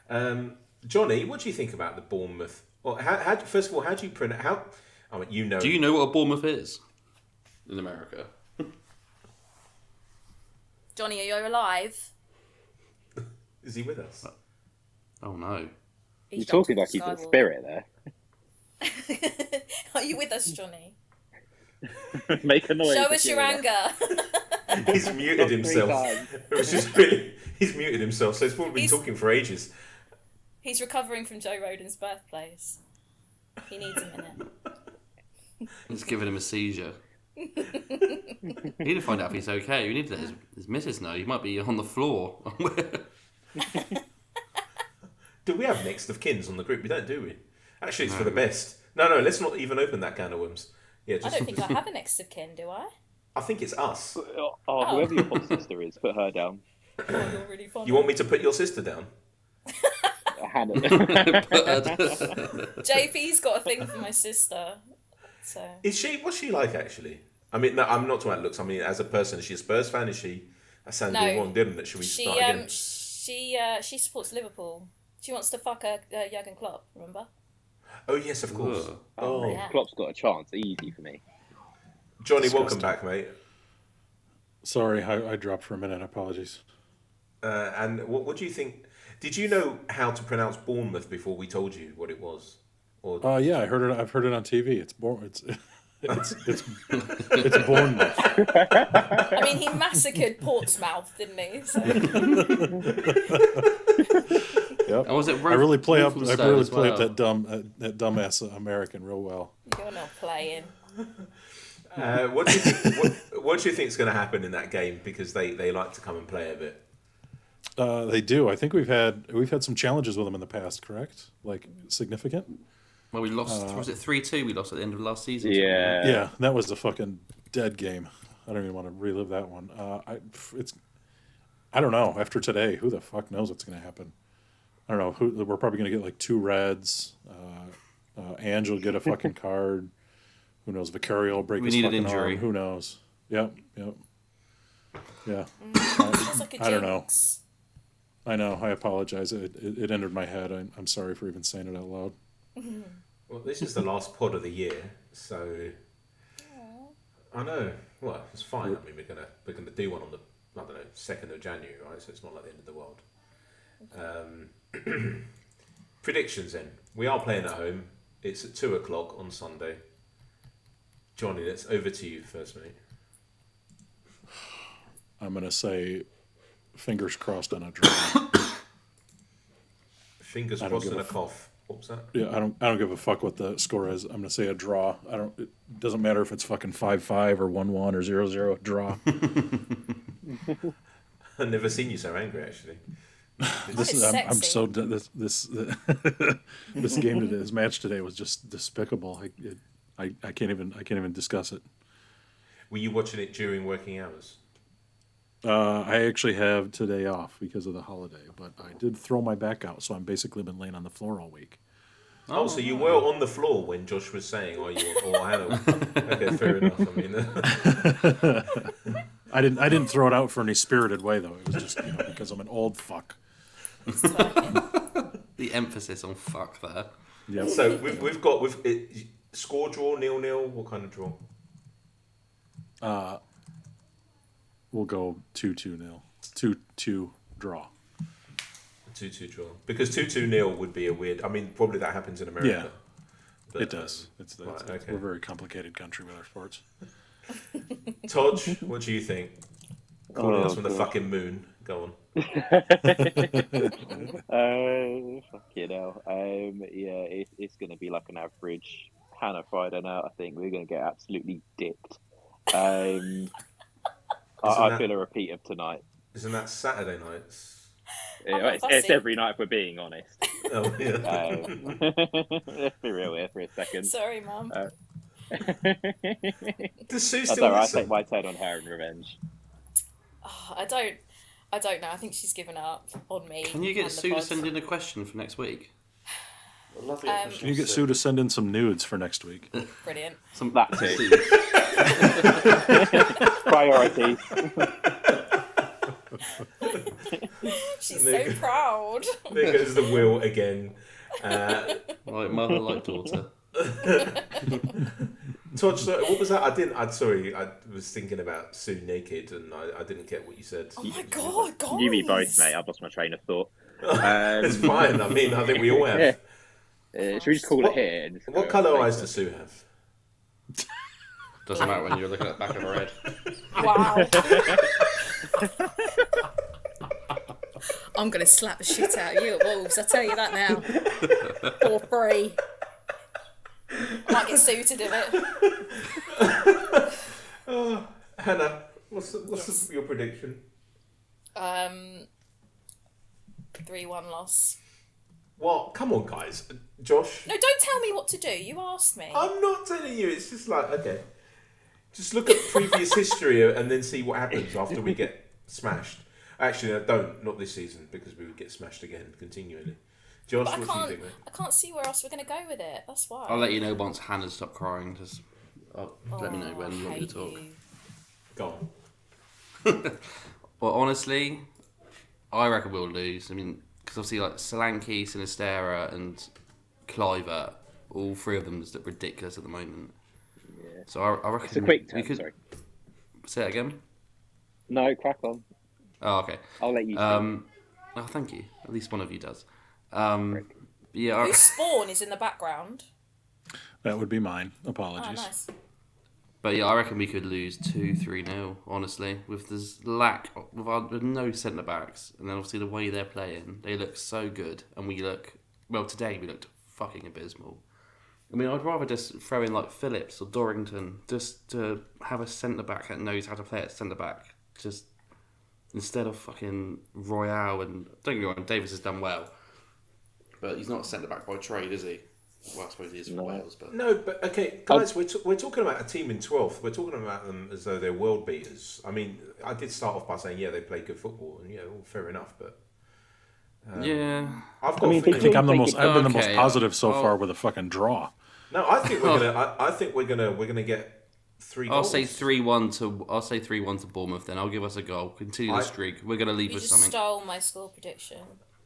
Yeah. Johnny, what do you think about the Bournemouth? Well, first of all, how do you pronounce? Do you know what a Bournemouth is in America? Johnny, are you alive? Is he with us? Oh no. You're talking like he's a spirit there. Are you with us, Johnny? Make a noise. Show us your anger. He's muted himself. He's muted himself, so he's probably been talking for ages. He's recovering from Joe Roden's birthplace. He needs a minute. It's giving him a seizure. We need to find out if he's okay. We need to let his missus know. He might be on the floor. Do we have next of kins on the group? We don't, do we? Actually, it's for the best. No, let's not even open that can of worms. Yeah, I don't think I have a next of kin, do I? I think it's us. Whoever your hot sister is, put her down. Oh, you're really funny. You want me to put your sister down? Hannah. JP's got a thing for my sister. So What's she like actually? I mean, no, I'm not talking about looks. I mean, as a person, is she a Spurs fan? Is she? That sounded wrong, didn't it? Should we start again? She supports Liverpool. She wants to fuck Jurgen Klopp. Remember? Oh yes, of course. Oh, yeah. Klopp's got a chance. Easy for me. Johnny, welcome back, mate. Sorry, I dropped for a minute. Apologies. And what do you think? Did you know how to pronounce Bournemouth before we told you what it was? Yeah, I heard it. I've heard it on TV. It's Bournemouth. I mean, he massacred Portsmouth, didn't he? So. Yep. Oh, was it I really play up that dumbass American real well. You're not playing. What do you think? What do you think is going to happen in that game? Because they like to come and play a bit. They do. I think we've had some challenges with them in the past. Correct? Like significant. Well, we lost. Was it 3-2? We lost at the end of last season. Yeah. Yeah, that was a fucking dead game. I don't even want to relive that one. I don't know. After today, who the fuck knows what's going to happen? I don't know. We're probably going to get like 2 reds. Ange will get a fucking card. Who knows? Vicario will break his fucking arm. Who knows? Yep. Yeah. I don't know. I know. I apologize. It entered my head. I'm sorry for even saying it out loud. Well, this is the last pod of the year, so I know. Well, it's fine. I mean, we're gonna do one on the 2nd of January, right? So it's not like the end of the world. Predictions then. We are playing at home. It's at 2:00 on Sunday. Johnny, that's over to you first, mate. I'm gonna say, fingers crossed on a draw. Fingers crossed on a cough. What was that? Yeah, I don't give a fuck what the score is. I'm gonna say a draw. It doesn't matter if it's fucking 5-5 or 1-1 or 0-0. Draw. I've never seen you so angry, actually. I'm so this game today, this match today was just despicable. I can't even discuss it. Were you watching it during working hours? I actually have today off because of the holiday, but I did throw my back out, so I've basically been laying on the floor all week. Oh, so you were on the floor when Josh was saying, Hannah. Okay, fair enough. I mean, I didn't throw it out for any spirited way though. It was just because I'm an old fuck. The emphasis on fuck there. Yeah. So we've got score draw 0-0. What kind of draw? We'll go 2-2-0. 2-2 draw. 2-2 draw. Because 2-2-0 would be a weird. I mean, probably that happens in America. Yeah, but, it does. Okay. We're a very complicated country with our sports. Toj, what do you think? Calling us from the fucking moon. Go on. Fuck you know. Yeah, it's going to be like an average Hannah Friday night, I think we're going to get absolutely dipped. I feel a repeat of tonight. Isn't that Saturday nights? It's every night, if we're being honest. Oh, yeah. Let's be real here for a second. Sorry, Mum. Does Sue still I listen? take my turn on her in revenge. Oh, I don't know. I think she's given up on me. Can you get Sue to send in a question for next week? Can you get Sue to send in some nudes for next week? Brilliant. That too. Priorities. And She's so proud. There goes the will again. Like mother, like daughter. Toj, so what was that? I was thinking about Sue naked, and I didn't get what you said. Oh my god, guys. You, me both, mate. I've lost my train of thought. It's fine. I mean, I think we all have. Yeah. Should we just call it here? What colour eyes does Sue have? Doesn't matter when you're looking at the back of her head. Wow. I'm going to slap the shit out of you at Wolves, I'll tell you that now. For free. I might get Sue to do it. Hannah, what's your prediction? 3-1 loss. Well, come on, guys. Josh? No, don't tell me what to do. You asked me. I'm not telling you. It's just like, okay. Just look at previous history and then see what happens after we get smashed. Actually, not this season, because we would get smashed again continually. Josh, what do you think, mate? I can't see where else we're going to go with it. That's why. I'll let you know once Hannah's stopped crying. Just let me know when you want me to talk. Go on. Well, honestly, I reckon we'll lose. I mean, because obviously, like Solanke, Sinistera, and Cliver, all three of them just look ridiculous at the moment. Yeah. So I reckon it's a quick turn. Sorry. Say it again. No, crack on. Oh, okay. I'll let you. Oh, thank you. At least one of you does. Yeah. Whose spawn is in the background? That would be mine. Apologies. Oh, nice. But yeah, I reckon we could lose 2-3-0, honestly, with this with no centre backs, and then obviously the way they're playing, they look so good, and today we looked fucking abysmal. I mean, I'd rather just throw in like Phillips or Dorrington just to have a centre back that knows how to play at centre back, just instead of fucking Royale. And don't get me wrong, Davis has done well, but he's not a centre back by trade, is he? Well, I suppose he is for Wales, but no. But okay, guys, we're talking about a team in 12th. We're talking about them as though they're world beaters. I mean, I did start off by saying, yeah, they play good football, and yeah, well, fair enough. But yeah, I think I've been the most positive so far with a fucking draw. No, I think we're gonna get 3 goals. I'll say 3-1 to Bournemouth. Then I'll give us a goal. Continue the streak. We're gonna leave with something. You just stole my score prediction.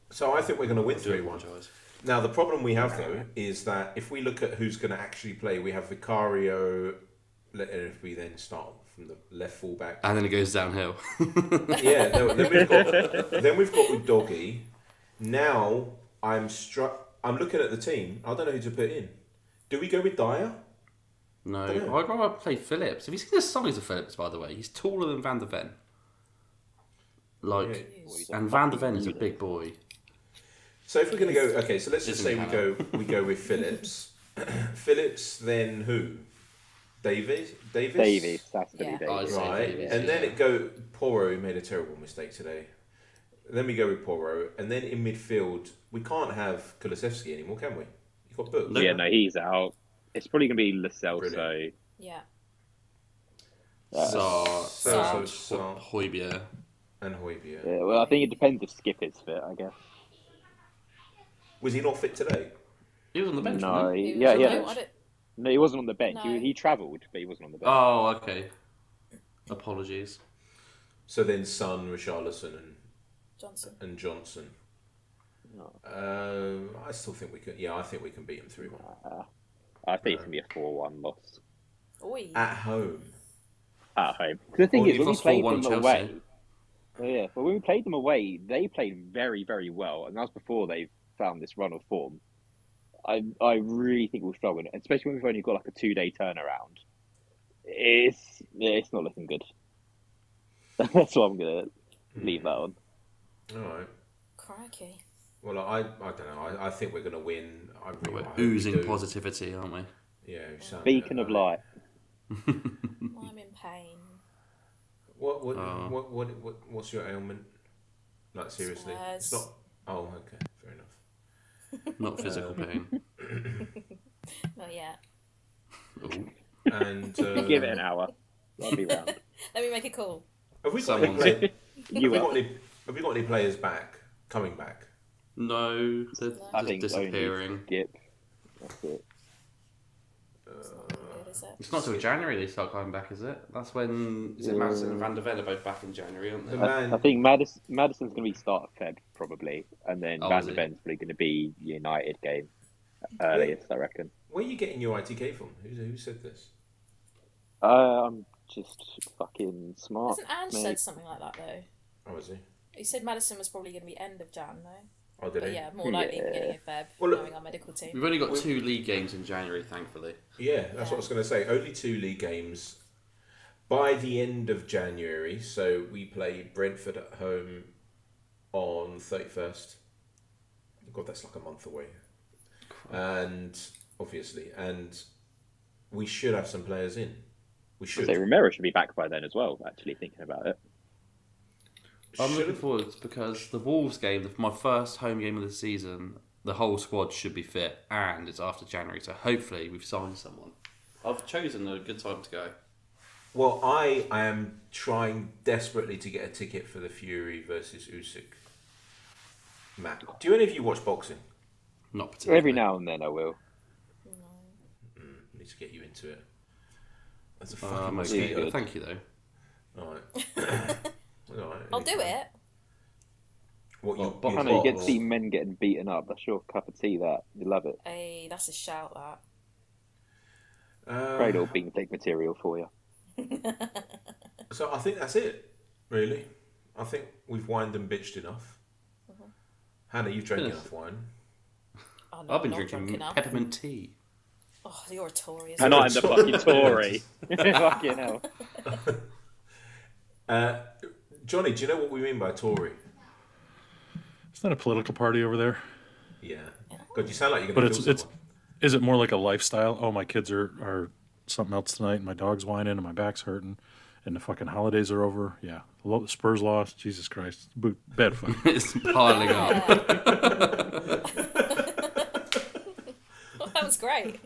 So I think we're gonna win 3-1. Now, the problem we have, though, is that if we look at who's going to actually play, we have Vicario, if we then start from the left fullback. And then it goes downhill. Yeah, then we've got Udogie. Now, I'm looking at the team. I don't know who to put in. Do we go with Dyer? No, I'd rather play Phillips. Have you seen the size of Phillips, by the way? He's taller than Van der Ven. And Van der Ven is a big boy. So if we're going to go, okay, so let's just say we go with Phillips. Phillips, then who? Davies. Davies. That's to be Yeah. Davies. Right, Davies, and then it go Porro, who made a terrible mistake today. Then we go with Porro, and then in midfield we can't have Kulusevski anymore, can we? You've got Book. Yeah, no, he's out. It's probably going to be Lo Celso. Yeah. Højbjerg. And Højbjerg. Yeah, well, I think it depends if Skip is fit, I guess. Was he not fit today? He was on the bench. No, wasn't he wasn't on the bench. No. He travelled, but he wasn't on the bench. Oh, okay. Apologies. So then Son, Richarlison, and Johnson. No. I still think we can. Yeah, I think we can beat him 3-1 I think it's going to be a 4-1 loss. Oi. at home. At home. The thing is, when we played them Chelsea. away, but when we played them away, they played very, very well, and that was before they found this run of form. I really think we'll struggle, especially when we've only got like a 2-day turnaround. It's not looking good. That's what I'm gonna leave that on. All right. Crikey. Well, I don't know. I think we're going to win. We're oozing positivity, aren't we? Yeah, you sound Beacon of light. I'm in pain. What's your ailment? Like seriously, Spurs. it's not. Oh, okay, fair enough. Not physical pain. Not yet. Ooh. And Give it an hour. I'll be round. Let me make a call. Have we got any have we got any players coming back? No, they're I just think disappearing. only Skip. That's it. It's not good, is it? It's not till January they start coming back, is it? That's when Madison and Van der Ven are both back in January, aren't they? I think Madison's going to be start of Feb probably, and then Van der is Ven's probably going to be United game earliest, I reckon. Where are you getting your ITK from? Who said this? I'm just fucking smart. Hasn't Ange said something like that though? Oh, is he? He said Madison was probably going to be end of Jan though. Oh, did But he? yeah, more likely beginning of Feb, Well, look, knowing our medical team. We've only got 2 league games in January, thankfully. Yeah, that's what I was going to say. Only 2 league games by the end of January. So we play Brentford at home on 31st. God, that's like a month away. And obviously, we should have some players in. We should. So Romero should be back by then as well. Actually, thinking about it. I'm looking forward because the Wolves game, my first home game of the season, the whole squad should be fit, and it's after January, so hopefully we've signed someone. I've chosen a good time to go. Well, I am trying desperately to get a ticket for the Fury versus Usyk match. Do any of you watch boxing? Not particularly. Every now and then I will. Need to get you into it. That's a I'm fucking okay. mosquito. Thank you, though. Alright. I'll do it. What you I know you get to see men getting beaten up. That's your cup of tea. That you love it. Hey, that's a shout. That. Cradle being big material for you. So I think that's it. Really, I think we've whined and bitched enough. Hannah, you've drank enough wine. Oh, no, I've been not drinking drunk enough. peppermint tea. Oh, you're a Tory. And I'm the fucking Tory. Fucking hell. Johnny, do you know what we mean by Tory? It's not a political party over there. Yeah. God, you sound like you're going to kill someone. Is it more like a lifestyle? Oh, my kids are something else tonight, and my dog's whining, and my back's hurting, and the fucking holidays are over. Yeah, Spurs lost. Jesus Christ, bad fun. It's piling up. Well, that was great.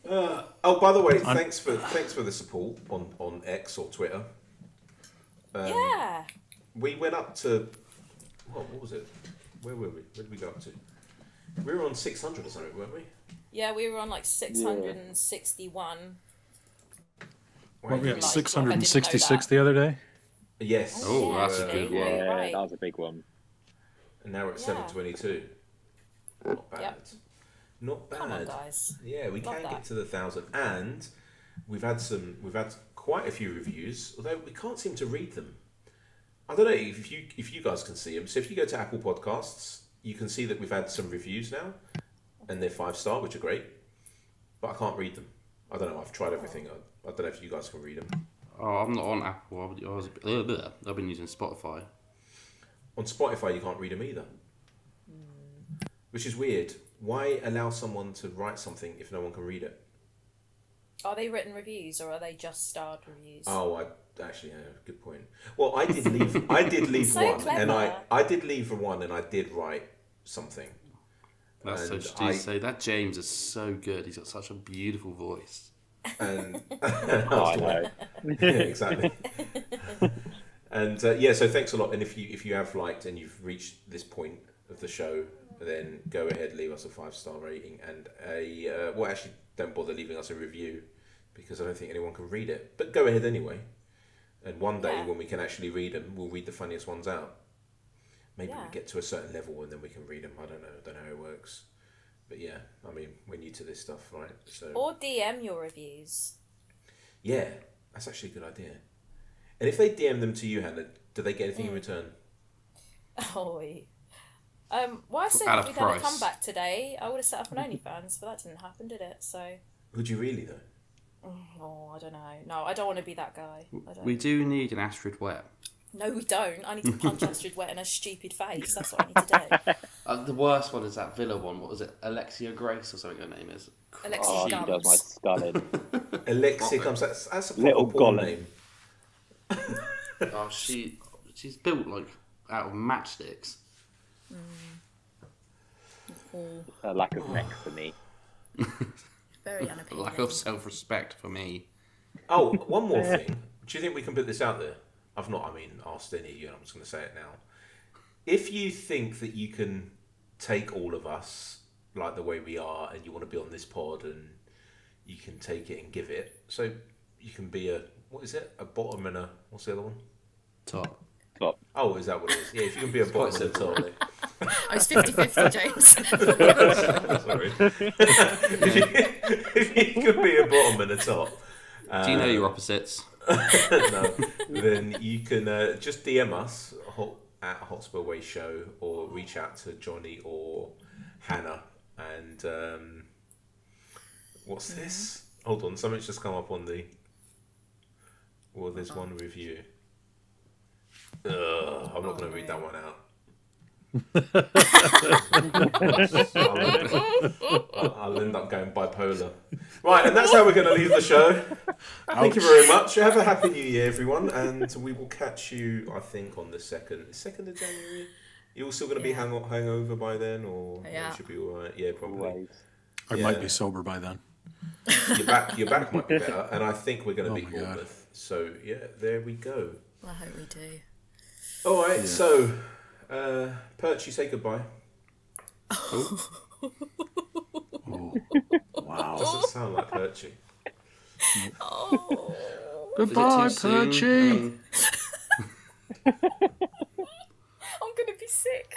By the way, thanks for the support on X or Twitter. Yeah. We went up to what was it? Where were we? Where did we go up to? We were on 600 or something, weren't we? Yeah, we were on like 661. Weren't we at Like, 666 the other day? Yes. Oh, that's a actually, good one. Yeah, right. that was a big one. And now we're at 722. Not bad. Yep. Not bad. Come on, guys. Yeah, we Love can that. get to the 1,000, and we've had quite a few reviews, although we can't seem to read them. I don't know if you guys can see them. So if you go to Apple Podcasts, you can see that we've had some reviews now, and they're 5-star, which are great. But I can't read them. I don't know. I've tried everything. I don't know if you guys can read them. Oh, I'm not on Apple. I've been using Spotify. On Spotify, you can't read them either, which is weird. Why allow someone to write something if no one can read it? Are they written reviews or are they just starred reviews? Oh, actually, yeah, good point. Well, I did leave So one, clever. and I did leave one, and I did write something. That's And so say that James is so good. He's got such a beautiful voice. And I know. yeah, exactly. And so thanks a lot. And if you have liked and you've reached this point of the show, then go ahead, leave us a 5-star rating and actually don't bother leaving us a review because I don't think anyone can read it. But go ahead anyway. And one day when we can actually read them, we'll read the funniest ones out. Maybe we get to a certain level and then we can read them. I don't know how it works. But yeah, I mean, we're new to this stuff, right? So Or DM your reviews. yeah, that's actually a good idea. And if they DM them to you, Hannah, do they get anything in return? Oh, well, I said At a we'd had a price. comeback today. I would have set up an OnlyFans, but that didn't happen, did it? So, Would you really though? oh, I don't know. No, I don't want to be that guy. I don't. We do need an Astrid Wet. No, we don't. I need to punch Astrid Wet in her stupid face. That's what I need to do. The worst one is that Villa one. What was it? Alexia Grace or something her name is. Alexia She does my skull in. Alexia comes. That's a Little proper porn golem. name. Oh, she's built like out of matchsticks. A lack of neck for me. Very unappealing. Lack of self-respect for me. Oh, one more thing. Do you think we can put this out there? I've not, asked any of you, and I'm just going to say it now. If you think that you can take all of us like the way we are, and you want to be on this pod, and you can take it and give it, so you can be a bottom and a what's the other one? Top. Oh, is that what it is? Yeah, if you can be a bottom and a top. Oh, it's 50-50, James. Sorry. if you can be a bottom and a top. Do you know your opposites? No. Then you can just DM us at Hotspur Way Show, or reach out to Johnny or Hannah. And what's this? Hold on, something's just come up on the. Well, there's one review. I'm not going to read that one out. I'll end up going bipolar. Right, and that's how we're going to leave the show. Thank you very much. Have a happy new year, everyone, and we will catch you, I think, on the 2nd of January. You're still going to be hangover by then, or you should be all right? Yeah, probably. I might be sober by then. Your back might be better, and I think we're going to beat Bournemouth. So yeah, there we go. I hope we do. All right, so Perch, you say goodbye. Oh, wow. Doesn't sound like Perchy. Oh. Goodbye, Perchy. I'm gonna be sick.